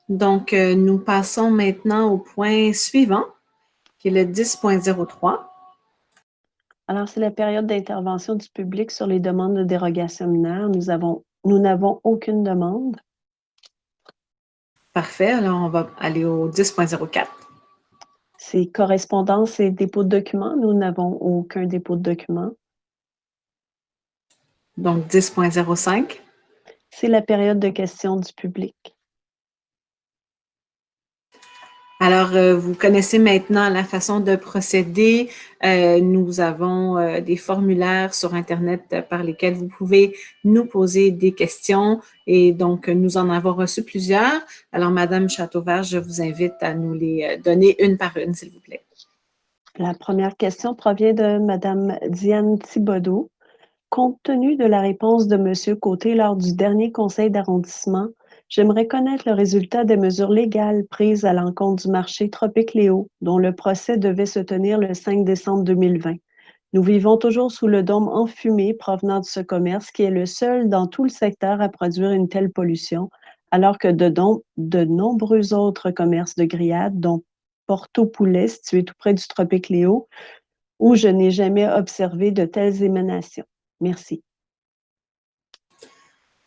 Donc, nous passons maintenant au point suivant, qui est le 10.03. Alors, c'est la période d'intervention du public sur les demandes de dérogation mineure. Nous n'avons aucune demande. Parfait. Alors, on va aller au 10.04. C'est correspondance et dépôt de documents. Nous n'avons aucun dépôt de documents. Donc, 10.05. C'est la période de questions du public. Alors, vous connaissez maintenant la façon de procéder. Nous avons des formulaires sur Internet par lesquels vous pouvez nous poser des questions et donc nous en avons reçu plusieurs. Alors, Madame Châteauvert, je vous invite à nous les donner une par une, s'il vous plaît. La première question provient de Madame Diane Thibodeau. Compte tenu de la réponse de Monsieur Côté lors du dernier conseil d'arrondissement, j'aimerais connaître le résultat des mesures légales prises à l'encontre du marché Tropique Léo, dont le procès devait se tenir le 5 décembre 2020. Nous vivons toujours sous le dôme enfumé provenant de ce commerce qui est le seul dans tout le secteur à produire une telle pollution, alors que de nombreux autres commerces de grillades, dont Porto Poulet, situé tout près du Tropique Léo, où je n'ai jamais observé de telles émanations. Merci.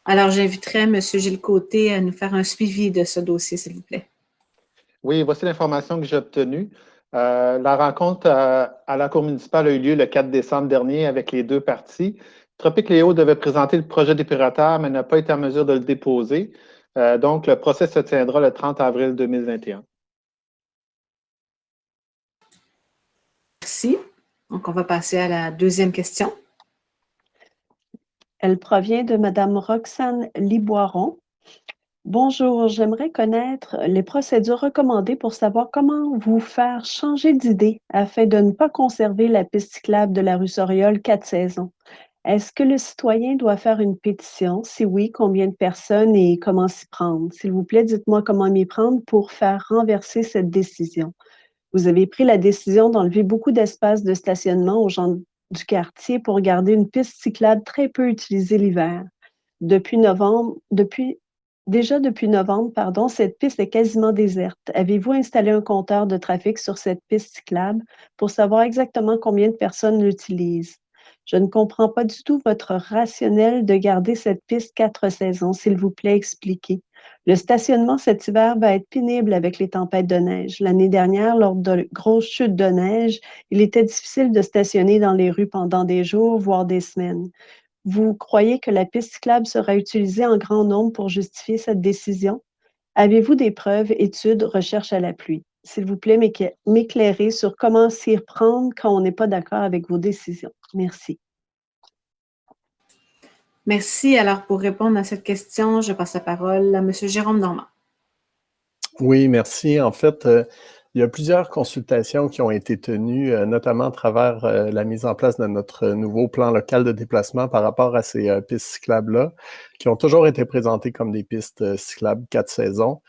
Alors, j'inviterai M. Gilles Côté à nous faire un suivi de ce dossier, s'il vous plaît. Oui, voici l'information que j'ai obtenue. La rencontre à la Cour municipale a eu lieu le 4 décembre dernier avec les deux parties. Tropique Léo devait présenter le projet d'épurateur, mais n'a pas été en mesure de le déposer. Donc, le procès se tiendra le 30 avril 2021. Merci. Donc, on va passer à la deuxième question. Elle provient de Mme Roxane Liboiron. Bonjour, j'aimerais connaître les procédures recommandées pour savoir comment vous faire changer d'idée afin de ne pas conserver la piste cyclable de la rue Soriol 4 saisons. Est-ce que le citoyen doit faire une pétition? Si oui, combien de personnes et comment s'y prendre? S'il vous plaît, dites-moi comment m'y prendre pour faire renverser cette décision. Vous avez pris la décision d'enlever beaucoup d'espace de stationnement aux gens du quartier pour garder une piste cyclable très peu utilisée l'hiver. Depuis novembre, cette piste est quasiment déserte. Avez-vous installé un compteur de trafic sur cette piste cyclable pour savoir exactement combien de personnes l'utilisent? Je ne comprends pas du tout votre rationnel de garder cette piste 4 saisons. S'il vous plaît, expliquez. Le stationnement cet hiver va être pénible avec les tempêtes de neige. L'année dernière, lors de grosses chutes de neige, il était difficile de stationner dans les rues pendant des jours, voire des semaines. Vous croyez que la piste cyclable sera utilisée en grand nombre pour justifier cette décision? Avez-vous des preuves, études, recherches à l'appui? S'il vous plaît, m'éclairer sur comment s'y reprendre quand on n'est pas d'accord avec vos décisions. Merci. Merci. Alors, pour répondre à cette question, je passe la parole à M. Jérôme Normand. Oui, merci. En fait, il y a plusieurs consultations qui ont été tenues, notamment à travers la mise en place de notre nouveau plan local de déplacement par rapport à ces pistes cyclables-là, qui ont toujours été présentées comme des pistes cyclables 4 saisons.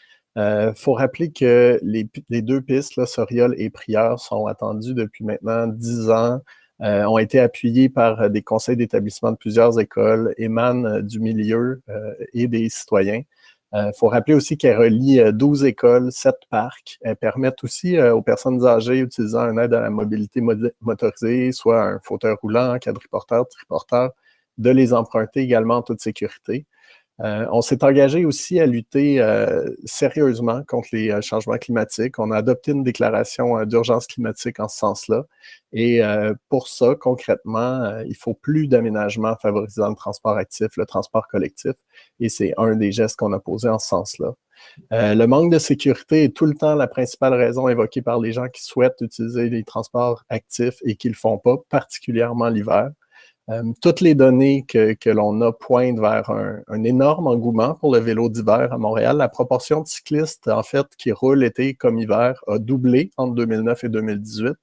Faut rappeler que les deux pistes, là, Soriol et Prieure, sont attendues depuis maintenant 10 ans, ont été appuyées par des conseils d'établissement de plusieurs écoles, émanent du milieu et des citoyens. Faut rappeler aussi qu'elle relie 12 écoles, 7 parcs. Elles permettent aussi aux personnes âgées utilisant une aide à la mobilité motorisée, soit un fauteuil roulant, quadriporteur, triporteur, de les emprunter également en toute sécurité. On s'est engagé aussi à lutter sérieusement contre les changements climatiques. On a adopté une déclaration d'urgence climatique en ce sens-là. Et pour ça, concrètement, il faut plus d'aménagements favorisant le transport actif, le transport collectif. Et c'est un des gestes qu'on a posés en ce sens-là. Le manque de sécurité est tout le temps la principale raison évoquée par les gens qui souhaitent utiliser les transports actifs et qui ne le font pas, particulièrement l'hiver. Toutes les données que l'on a pointent vers un énorme engouement pour le vélo d'hiver à Montréal. La proportion de cyclistes, en fait, qui roulent été comme hiver a doublé entre 2009 et 2018.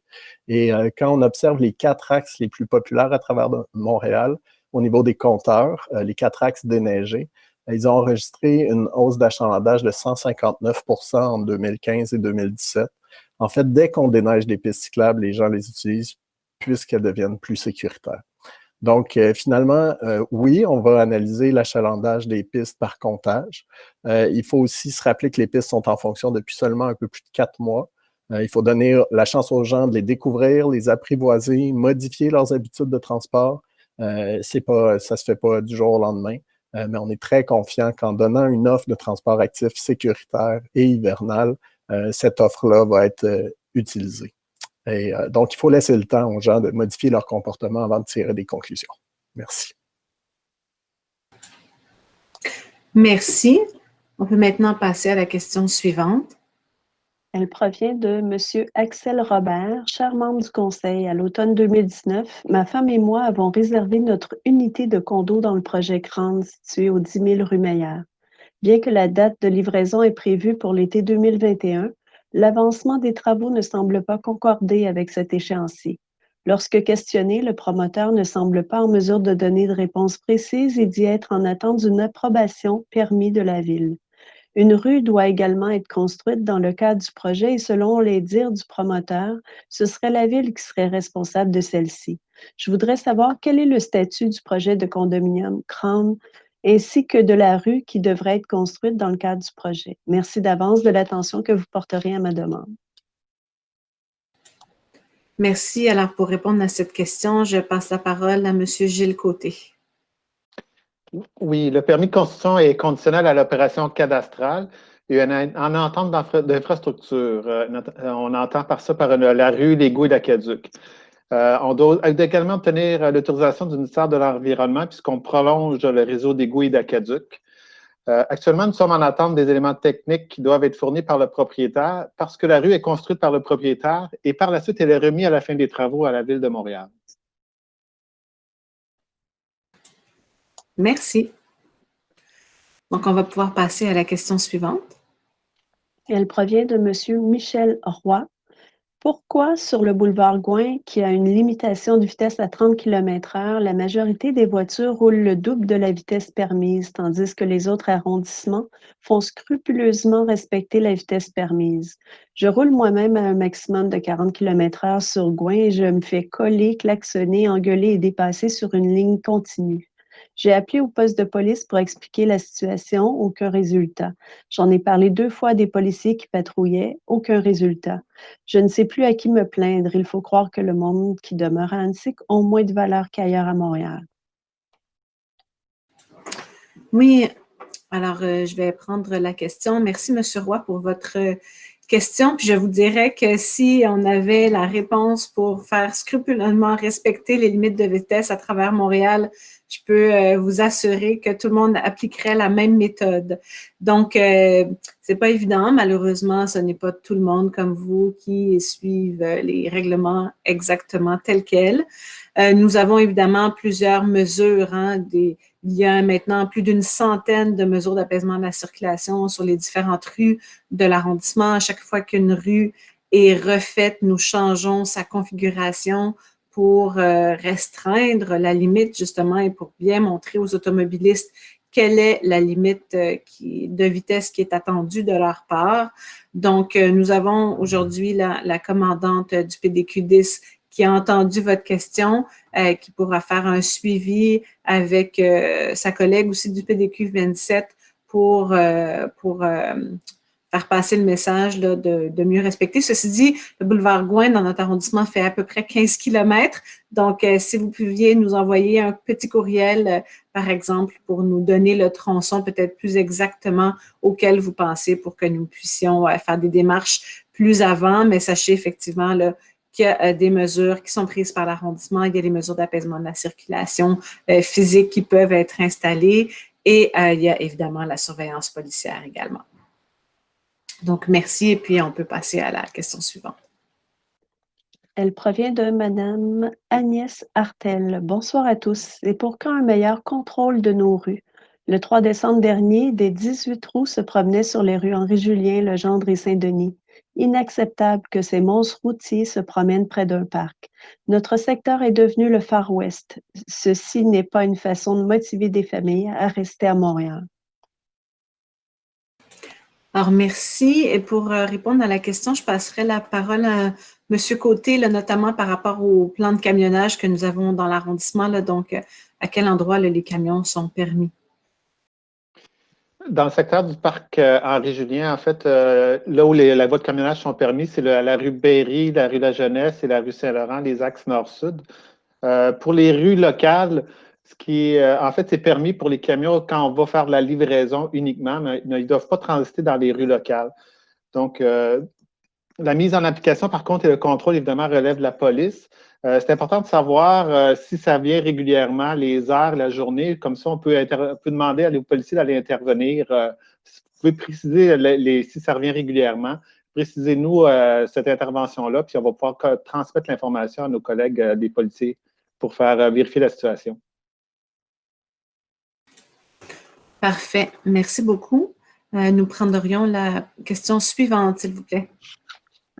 Et quand on observe les 4 axes les plus populaires à travers Montréal, au niveau des compteurs, les 4 axes déneigés, ils ont enregistré une hausse d'achalandage de 159 % entre 2015 et 2017. En fait, dès qu'on déneige des pistes cyclables, les gens les utilisent puisqu'elles deviennent plus sécuritaires. Donc, finalement, oui, on va analyser l'achalandage des pistes par comptage. Il faut aussi se rappeler que les pistes sont en fonction depuis seulement un peu plus de 4 mois. Il faut donner la chance aux gens de les découvrir, les apprivoiser, modifier leurs habitudes de transport. Ça se fait pas du jour au lendemain, mais on est très confiant qu'en donnant une offre de transport actif sécuritaire et hivernale, cette offre-là va être utilisée. Et donc, il faut laisser le temps aux gens de modifier leur comportement avant de tirer des conclusions. Merci. Merci. On peut maintenant passer à la question suivante. Elle provient de M. Axel Robert, cher membre du Conseil. À l'automne 2019, ma femme et moi avons réservé notre unité de condo dans le projet Grande situé au 10 000 rue Meyer. Bien que la date de livraison est prévue pour l'été 2021, l'avancement des travaux ne semble pas concorder avec cet échéancier. Lorsque questionné, le promoteur ne semble pas en mesure de donner de réponse précise et d'y être en attente d'une approbation permis de la Ville. Une rue doit également être construite dans le cadre du projet et selon les dires du promoteur, ce serait la Ville qui serait responsable de celle-ci. Je voudrais savoir quel est le statut du projet de condominium Crown ainsi que de la rue qui devrait être construite dans le cadre du projet. Merci d'avance de l'attention que vous porterez à ma demande. Merci. Alors, pour répondre à cette question, je passe la parole à M. Gilles Côté. Oui, le permis de construction est conditionnel à l'opération cadastrale et en entente d'infrastructure. On entend par ça par la rue, l'égout et l'aqueduc. On doit également obtenir l'autorisation du ministère de l'Environnement puisqu'on prolonge le réseau d'égouts et d'aqueducs. Actuellement, nous sommes en attente des éléments techniques qui doivent être fournis par le propriétaire parce que la rue est construite par le propriétaire et par la suite, elle est remise à la fin des travaux à la Ville de Montréal. Merci. Donc, on va pouvoir passer à la question suivante. Elle provient de M. Michel Roy. Pourquoi, sur le boulevard Gouin, qui a une limitation de vitesse à 30 km/h, la majorité des voitures roulent le double de la vitesse permise, tandis que les autres arrondissements font scrupuleusement respecter la vitesse permise? Je roule moi-même à un maximum de 40 km/h sur Gouin et je me fais coller, klaxonner, engueuler et dépasser sur une ligne continue. J'ai appelé au poste de police pour expliquer la situation, aucun résultat. J'en ai parlé 2 fois à des policiers qui patrouillaient, aucun résultat. Je ne sais plus à qui me plaindre. Il faut croire que le monde qui demeure à Annecy a moins de valeur qu'ailleurs à Montréal. Oui, alors je vais prendre la question. Merci, M. Roy, pour votre question. Puis je vous dirais que si on avait la réponse pour faire scrupuleusement respecter les limites de vitesse à travers Montréal, je peux vous assurer que tout le monde appliquerait la même méthode. Donc, c'est pas évident. Malheureusement, ce n'est pas tout le monde comme vous qui suivent les règlements exactement tels quels. Nous avons évidemment plusieurs mesures. Il y a maintenant plus d'une centaine de mesures d'apaisement de la circulation sur les différentes rues de l'arrondissement. À chaque fois qu'une rue est refaite, nous changeons sa configuration pour restreindre la limite, justement, et pour bien montrer aux automobilistes quelle est la limite de vitesse qui est attendue de leur part. Donc, nous avons aujourd'hui la commandante du PDQ 10 qui a entendu votre question, qui pourra faire un suivi avec sa collègue aussi du PDQ 27 pour faire passer le message là, de mieux respecter. Ceci dit, le boulevard Gouin dans notre arrondissement fait à peu près 15 km. Donc, si vous pouviez nous envoyer un petit courriel, par exemple, pour nous donner le tronçon peut-être plus exactement auquel vous pensez pour que nous puissions faire des démarches plus avant. Mais sachez effectivement là, qu'il y a des mesures qui sont prises par l'arrondissement. Il y a des mesures d'apaisement de la circulation physique qui peuvent être installées et il y a évidemment la surveillance policière également. Donc, merci et puis on peut passer à la question suivante. Elle provient de Madame Agnès Artel. Bonsoir à tous. Et pour quand un meilleur contrôle de nos rues? Le 3 décembre dernier, des 18 roues se promenaient sur les rues Henri-Julien, Legendre et Saint-Denis. Inacceptable que ces monstres routiers se promènent près d'un parc. Notre secteur est devenu le Far West. Ceci n'est pas une façon de motiver des familles à rester à Montréal. Alors, merci. Et pour répondre à la question, je passerai la parole à M. Côté, là, notamment par rapport au plan de camionnage que nous avons dans l'arrondissement. Donc, à quel endroit là, les camions sont permis? Dans le secteur du parc Henri-Julien, en fait, là où la voie de camionnage sont permis, c'est la rue Berry, la rue La Jeunesse et la rue Saint-Laurent, les axes nord-sud. Pour les rues locales, en fait, c'est permis pour les camions quand on va faire de la livraison uniquement, mais ils ne doivent pas transiter dans les rues locales. Donc, la mise en application, par contre, et le contrôle, évidemment, relève de la police. C'est important de savoir si ça vient régulièrement, les heures, la journée. Comme ça, on peut demander aux policiers d'aller intervenir. Vous pouvez préciser si ça revient régulièrement. Précisez-nous cette intervention-là, puis on va pouvoir transmettre l'information à nos collègues des policiers pour faire vérifier la situation. Parfait. Merci beaucoup. Nous prendrions la question suivante, s'il vous plaît.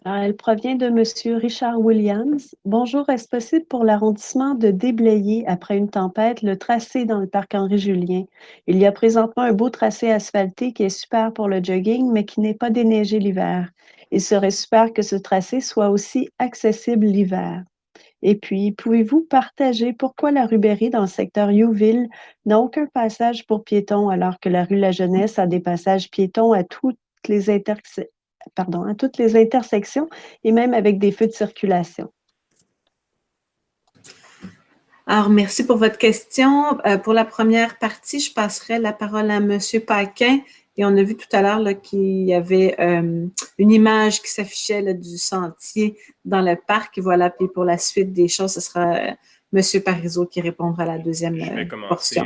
Elle provient de M. Richard Williams. Bonjour, est-ce possible pour l'arrondissement de déblayer après une tempête le tracé dans le parc Henri-Julien? Il y a présentement un beau tracé asphalté qui est super pour le jogging, mais qui n'est pas déneigé l'hiver. Il serait super que ce tracé soit aussi accessible l'hiver. Et puis, pouvez-vous partager pourquoi la rue Berry dans le secteur Youville n'a aucun passage pour piétons alors que la rue La Jeunesse a des passages piétons à toutes les intersections et même avec des feux de circulation? Alors, merci pour votre question. Pour la première partie, je passerai la parole à M. Paquin. Et on a vu tout à l'heure qu'il y avait une image qui s'affichait du sentier dans le parc. Et voilà, puis pour la suite des choses, ce sera M. Parizeau qui répondra à la deuxième portion.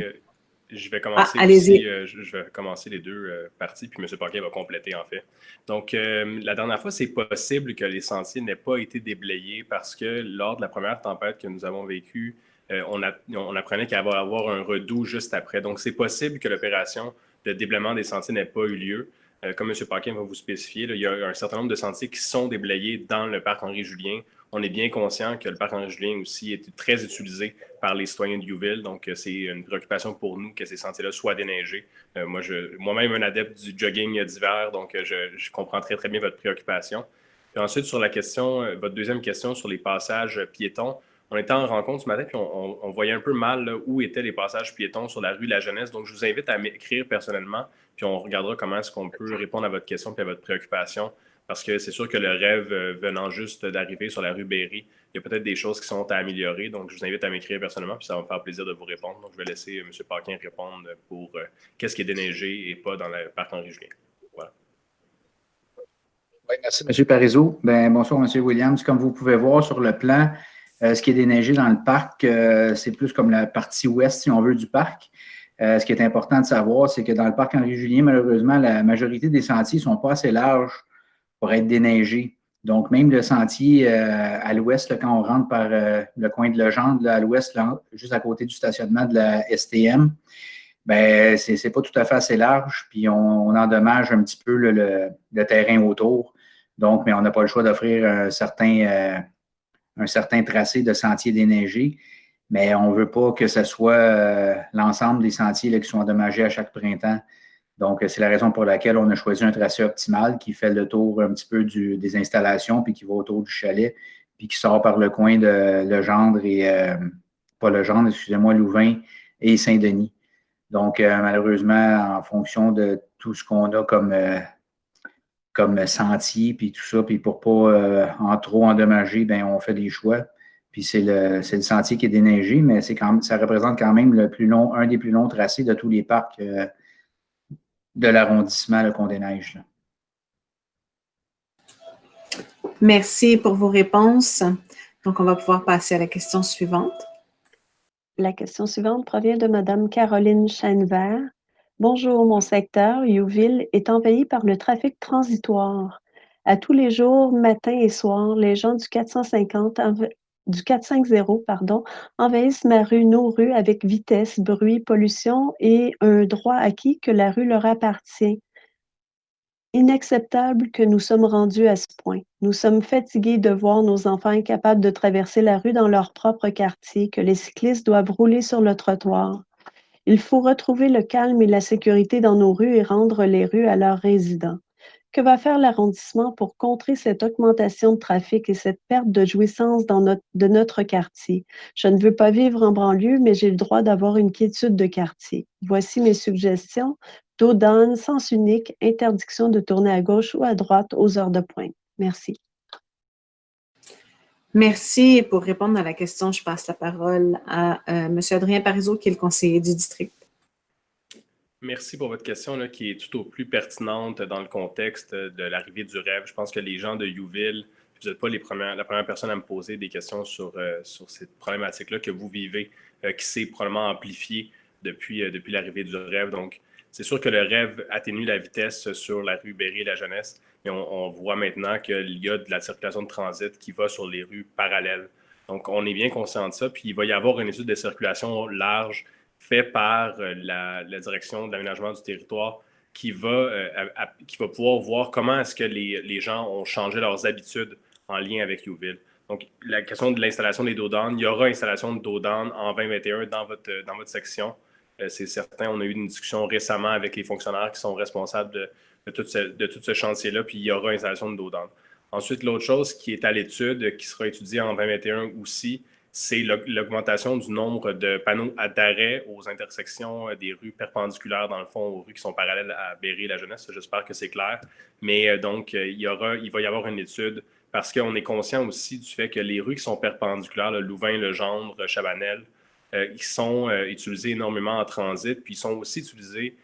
Je vais commencer allez-y. Je vais commencer les deux parties, puis M. Paquin va compléter, en fait. Donc, la dernière fois, c'est possible que les sentiers n'aient pas été déblayés parce que lors de la première tempête que nous avons vécue, on apprenait qu'il allait y avoir un redout juste après. Donc, c'est possible que l'opération de déblaiement des sentiers n'ait pas eu lieu. Comme M. Paquin va vous spécifier, là, il y a un certain nombre de sentiers qui sont déblayés dans le parc Henri-Julien. On est bien conscient que le parc Henri-Julien aussi est très utilisé par les citoyens de Youville. Donc, c'est une préoccupation pour nous que ces sentiers-là soient déneigés. Moi-même, un adepte du jogging d'hiver, donc je comprends très, très bien votre préoccupation. Puis ensuite, sur la question, votre deuxième question sur les passages piétons, on était en rencontre ce matin, puis on voyait un peu mal là, où étaient les passages piétons sur la rue de la Jeunesse. Donc, je vous invite à m'écrire personnellement, puis on regardera comment est-ce qu'on peut répondre à votre question et à votre préoccupation. Parce que c'est sûr que le rêve venant juste d'arriver sur la rue Berry, il y a peut-être des choses qui sont à améliorer. Donc, je vous invite à m'écrire personnellement, puis ça va me faire plaisir de vous répondre. Donc, je vais laisser M. Paquin répondre pour qu'est-ce qui est déneigé et pas dans le parc Henri-Julien. Voilà. Oui, merci, M. Parizeau. Bonsoir, M. Williams. Comme vous pouvez voir sur le plan, ce qui est déneigé dans le parc, c'est plus comme la partie ouest, si on veut, du parc. Ce qui est important de savoir, c'est que dans le parc Henri-Julien, malheureusement, la majorité des sentiers ne sont pas assez larges pour être déneigés. Donc, même le sentier à l'ouest, là, quand on rentre par le coin de Legendre, là, à l'ouest, juste à côté du stationnement de la STM, c'est pas tout à fait assez large, puis on endommage un petit peu le terrain autour. Donc, mais on n'a pas le choix d'offrir un certain tracé de sentier déneigé, mais on ne veut pas que ce soit l'ensemble des sentiers là, qui sont endommagés à chaque printemps. Donc, c'est la raison pour laquelle on a choisi un tracé optimal qui fait le tour un petit peu des installations, puis qui va autour du chalet, puis qui sort par le coin de Legendre Louvain et Saint-Denis. Donc, malheureusement, en fonction de tout ce qu'on a comme sentier, puis tout ça, puis pour pas en trop endommager, on fait des choix. Puis c'est le sentier qui est déneigé, mais ça représente quand même un des plus longs tracés de tous les parcs de l'arrondissement qu'on déneige. Là. Merci pour vos réponses. Donc, on va pouvoir passer à la question suivante. La question suivante provient de Mme Caroline Chenevert. Bonjour, mon secteur, Youville, est envahi par le trafic transitoire. À tous les jours, matin et soir, les gens du 450 envahissent nos rues avec vitesse, bruit, pollution et un droit acquis que la rue leur appartient. Inacceptable que nous sommes rendus à ce point. Nous sommes fatigués de voir nos enfants incapables de traverser la rue dans leur propre quartier, que les cyclistes doivent rouler sur le trottoir. Il faut retrouver le calme et la sécurité dans nos rues et rendre les rues à leurs résidents. Que va faire l'arrondissement pour contrer cette augmentation de trafic et cette perte de jouissance de notre quartier? Je ne veux pas vivre en banlieue, mais j'ai le droit d'avoir une quiétude de quartier. Voici mes suggestions. Dos d'âne, sens unique, interdiction de tourner à gauche ou à droite aux heures de pointe. Merci. Merci. Et pour répondre à la question, je passe la parole à M. Adrien Parizeau, qui est le conseiller du district. Merci pour votre question là, qui est tout au plus pertinente dans le contexte de l'arrivée du rêve. Je pense que les gens de Youville, vous n'êtes pas la première personne à me poser des questions sur cette problématique-là que vous vivez, qui s'est probablement amplifiée depuis l'arrivée du rêve. Donc, c'est sûr que le rêve atténue la vitesse sur la rue Berry et la Jeunesse, mais on voit maintenant qu'il y a de la circulation de transit qui va sur les rues parallèles. Donc, on est bien conscient de ça. Puis, il va y avoir une étude de circulation large fait par la direction de l'aménagement du territoire qui va pouvoir voir comment est-ce que les gens ont changé leurs habitudes en lien avec Youville. Donc, la question de l'installation des dos d'âne, il y aura installation de dos d'âne en 2021 dans votre section. C'est certain, on a eu une discussion récemment avec les fonctionnaires qui sont responsables de tout ce chantier-là, puis il y aura installation de dos d'âne. Ensuite, l'autre chose qui est à l'étude, qui sera étudiée en 2021 aussi, c'est l'augmentation du nombre de panneaux d'arrêt aux intersections des rues perpendiculaires, dans le fond, aux rues qui sont parallèles à Berry et la Jeunesse. J'espère que c'est clair. Mais donc, il va y avoir une étude parce qu'on est conscient aussi du fait que les rues qui sont perpendiculaires, Louvain, Legendre, Chabanel, ils sont utilisés énormément en transit, puis ils sont aussi utilisés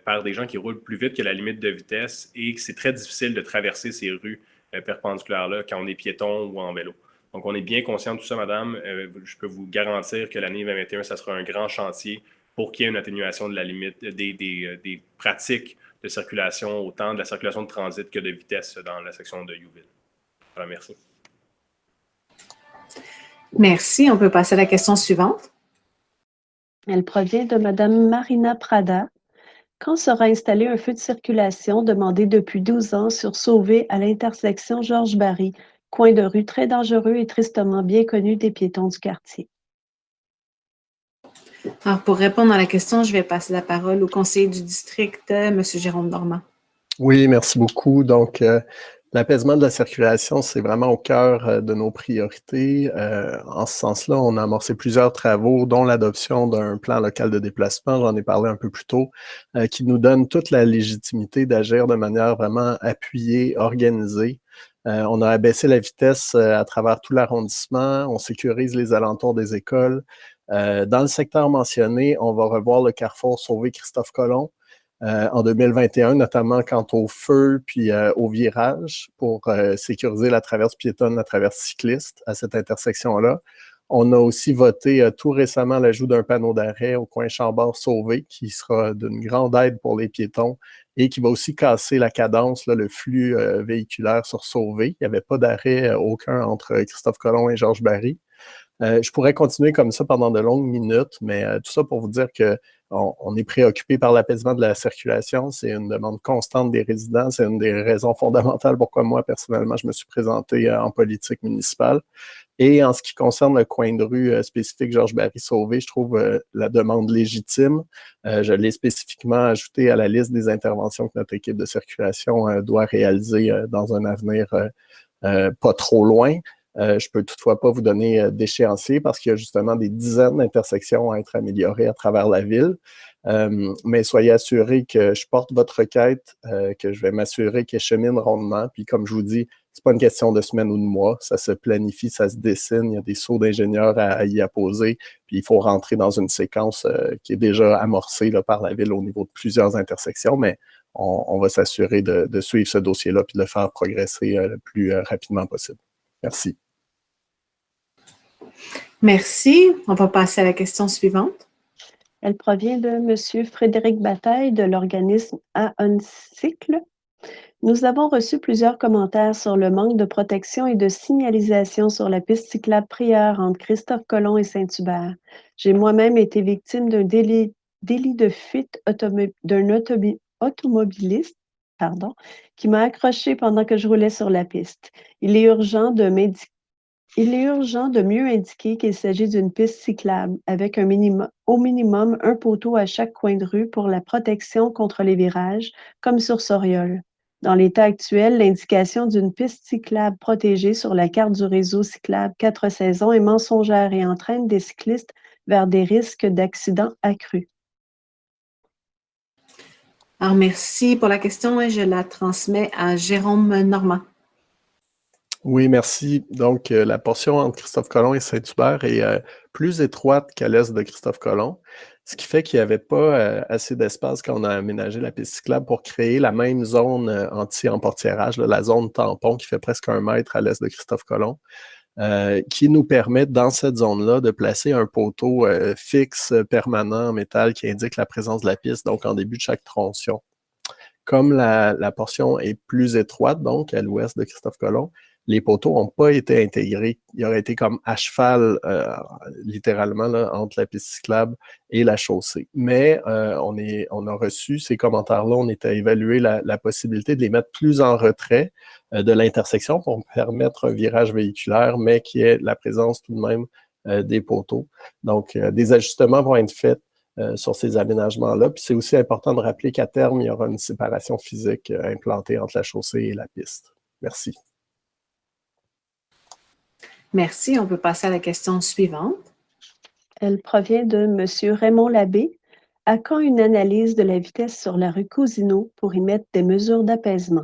par des gens qui roulent plus vite que la limite de vitesse et que c'est très difficile de traverser ces rues perpendiculaires-là quand on est piéton ou en vélo. Donc, on est bien conscient de tout ça, madame. Je peux vous garantir que l'année 2021, ça sera un grand chantier pour qu'il y ait une atténuation de la limite des pratiques de circulation, autant de la circulation de transit que de vitesse dans la section de Youville. Voilà, merci. Merci. On peut passer à la question suivante. Elle provient de Mme Marina Prada. Quand sera installé un feu de circulation demandé depuis 12 ans sur Sauvé à l'intersection Georges-Barry, coin de rue très dangereux et tristement bien connu des piétons du quartier? Alors, pour répondre à la question, je vais passer la parole au conseiller du district, M. Jérôme Normand. Oui, merci beaucoup. Donc, l'apaisement de la circulation, c'est vraiment au cœur de nos priorités. En ce sens-là, on a amorcé plusieurs travaux, dont l'adoption d'un plan local de déplacement, j'en ai parlé un peu plus tôt, qui nous donne toute la légitimité d'agir de manière vraiment appuyée, organisée. On a abaissé la vitesse à travers tout l'arrondissement, on sécurise les alentours des écoles. Dans le secteur mentionné, on va revoir le carrefour Sauvé-Christophe-Colomb en 2021, notamment quant au feu puis au virage pour sécuriser la traverse piétonne, la traverse cycliste à cette intersection-là. On a aussi voté tout récemment l'ajout d'un panneau d'arrêt au coin Chambord-Sauvé qui sera d'une grande aide pour les piétons et qui va aussi casser la cadence, le flux véhiculaire sur Sauvé. Il n'y avait pas d'arrêt aucun entre Christophe-Colomb et Georges-Barry. Je pourrais continuer comme ça pendant de longues minutes, mais tout ça pour vous dire qu'on est préoccupé par l'apaisement de la circulation. C'est une demande constante des résidents. C'est une des raisons fondamentales pourquoi moi, personnellement, je me suis présenté en politique municipale. Et en ce qui concerne le coin de rue spécifique Georges-Barry-Sauvé, je trouve la demande légitime. Je l'ai spécifiquement ajouté à la liste des interventions que notre équipe de circulation doit réaliser dans un avenir pas trop loin. Je peux toutefois pas vous donner d'échéancier parce qu'il y a justement des dizaines d'intersections à être améliorées à travers la ville. Mais soyez assurés que je porte votre requête, que je vais m'assurer qu'elle chemine rondement. Puis comme je vous dis, c'est pas une question de semaines ou de mois. Ça se planifie, ça se dessine. Il y a des sauts d'ingénieurs à y apposer. Puis il faut rentrer dans une séquence qui est déjà amorcée là, par la ville au niveau de plusieurs intersections. Mais on va s'assurer de suivre ce dossier-là puis de le faire progresser le plus rapidement possible. Merci. Merci. On va passer à la question suivante. Elle provient de M. Frédéric Bataille de l'organisme AONCYCLE. Nous avons reçu plusieurs commentaires sur le manque de protection et de signalisation sur la piste cyclable Prieure entre Christophe-Colomb et Saint-Hubert. J'ai moi-même été victime d'un délit de fuite d'un automobiliste qui m'a accroché pendant que je roulais sur la piste. Il est urgent de mieux indiquer qu'il s'agit d'une piste cyclable avec au minimum un poteau à chaque coin de rue pour la protection contre les virages, comme sur Soriol. Dans l'état actuel, l'indication d'une piste cyclable protégée sur la carte du réseau cyclable 4 saisons est mensongère et entraîne des cyclistes vers des risques d'accidents accrus. Alors, merci pour la question et je la transmets à Jérôme Normand. Oui, merci. Donc, la portion entre Christophe-Colomb et Saint-Hubert est plus étroite qu'à l'est de Christophe-Colomb, ce qui fait qu'il n'y avait pas assez d'espace quand on a aménagé la piste cyclable pour créer la même zone anti-emportiérage, la zone tampon qui fait presque 1 mètre à l'est de Christophe-Colomb, qui nous permet, dans cette zone-là, de placer un poteau fixe, permanent, en métal, qui indique la présence de la piste, donc en début de chaque tronçon. Comme la portion est plus étroite, donc à l'ouest de Christophe-Colomb, les poteaux n'ont pas été intégrés. Ils auraient été comme à cheval, littéralement, là, entre la piste cyclable et la chaussée. Mais on a reçu ces commentaires-là, on est à évaluer la possibilité de les mettre plus en retrait de l'intersection pour permettre un virage véhiculaire, mais qui ait la présence tout de même des poteaux. Donc, des ajustements vont être faits sur ces aménagements-là. Puis c'est aussi important de rappeler qu'à terme, il y aura une séparation physique implantée entre la chaussée et la piste. Merci. Merci. On peut passer à la question suivante. Elle provient de M. Raymond Labbé. À quand une analyse de la vitesse sur la rue Cousineau pour y mettre des mesures d'apaisement?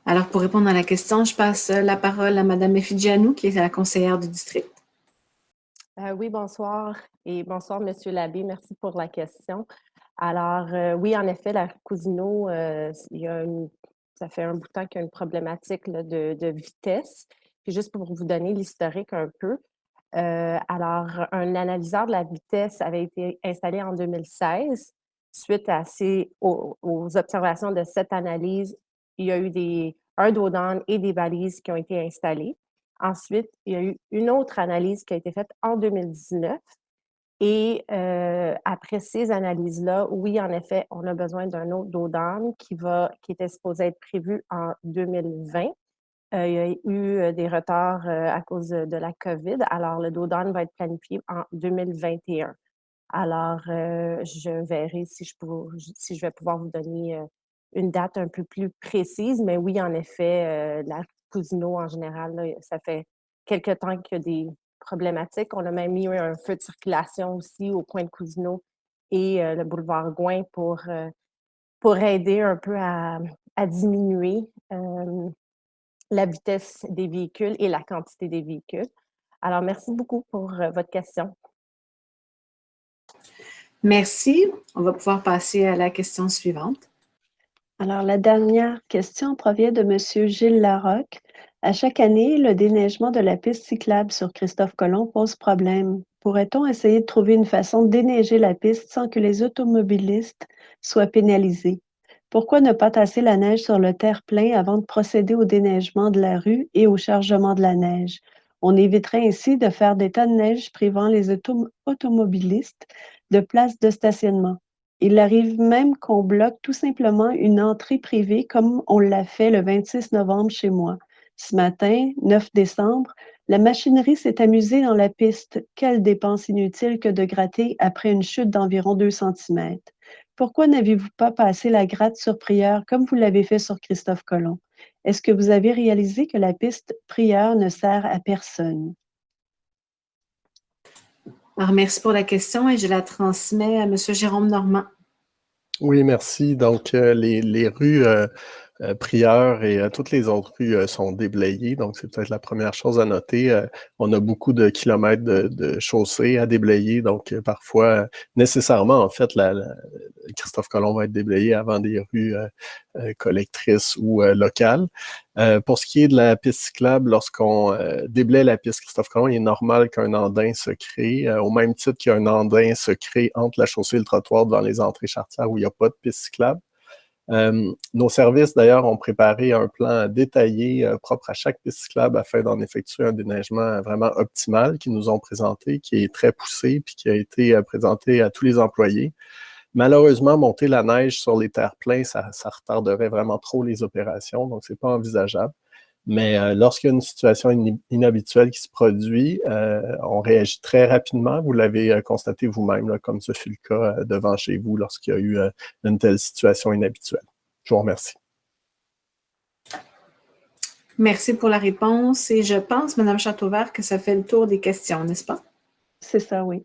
Alors, pour répondre à la question, je passe la parole à Mme Efidjianou, qui est la conseillère du district. Oui, bonsoir et bonsoir, M. Labbé. Merci pour la question. Alors, oui, en effet, la rue Cousineau, ça fait un bout de temps qu'il y a une problématique là, de vitesse. Puis juste pour vous donner l'historique un peu, alors, un analyseur de la vitesse avait été installé en 2016. Suite aux observations de cette analyse, il y a eu un dos d'âne et des balises qui ont été installées. Ensuite, il y a eu une autre analyse qui a été faite en 2019. Et après ces analyses-là, oui, en effet, on a besoin d'un autre dos d'âne qui était supposé être prévu en 2020. Il y a eu des retards à cause de la COVID. Alors, le dos d'âne va être planifié en 2021. Alors, je verrai si je vais pouvoir vous donner une date un peu plus précise. Mais oui, en effet, la Cousineau, en général, là, ça fait quelque temps qu'il y a des problématiques. On a même mis un feu de circulation aussi au coin de Cousineau et le boulevard Gouin pour aider un peu à diminuer la vitesse des véhicules et la quantité des véhicules. Alors, merci beaucoup pour votre question. Merci. On va pouvoir passer à la question suivante. Alors, la dernière question provient de M. Gilles Larocque. À chaque année, le déneigement de la piste cyclable sur Christophe-Colomb pose problème. Pourrait-on essayer de trouver une façon de déneiger la piste sans que les automobilistes soient pénalisés? Pourquoi ne pas tasser la neige sur le terre-plein avant de procéder au déneigement de la rue et au chargement de la neige? On éviterait ainsi de faire des tas de neige privant les automobilistes de places de stationnement. Il arrive même qu'on bloque tout simplement une entrée privée comme on l'a fait le 26 novembre chez moi. Ce matin, 9 décembre, la machinerie s'est amusée dans la piste. Quelle dépense inutile que de gratter après une chute d'environ 2 cm. Pourquoi n'avez-vous pas passé la gratte sur Prieure comme vous l'avez fait sur Christophe-Colomb? Est-ce que vous avez réalisé que la piste Prieure ne sert à personne? Alors, merci pour la question et je la transmets à M. Jérôme Normand. Oui, merci. Donc, les rues Prieure et toutes les autres rues sont déblayées. Donc, c'est peut-être la première chose à noter. On a beaucoup de kilomètres de chaussées à déblayer. Donc, parfois, nécessairement, en fait, Christophe Colomb va être déblayé avant des rues collectrices ou locales. Pour ce qui est de la piste cyclable, lorsqu'on déblaye la piste Christophe Colomb, il est normal qu'un andin se crée, au même titre qu'un andin se crée entre la chaussée et le trottoir dans les entrées charretières où il n'y a pas de piste cyclable. Nos services, d'ailleurs, ont préparé un plan détaillé propre à chaque piste cyclable afin d'en effectuer un déneigement vraiment optimal qu'ils nous ont présenté, qui est très poussé puis qui a été présenté à tous les employés. Malheureusement, monter la neige sur les terre-pleins, ça retarderait vraiment trop les opérations, donc c'est pas envisageable. Mais lorsqu'il y a une situation inhabituelle qui se produit, on réagit très rapidement. Vous l'avez constaté vous-même, là, comme ce fut le cas devant chez vous lorsqu'il y a eu une telle situation inhabituelle. Je vous remercie. Merci pour la réponse. Et je pense, Mme Châteauvert, que ça fait le tour des questions, n'est-ce pas? C'est ça, oui.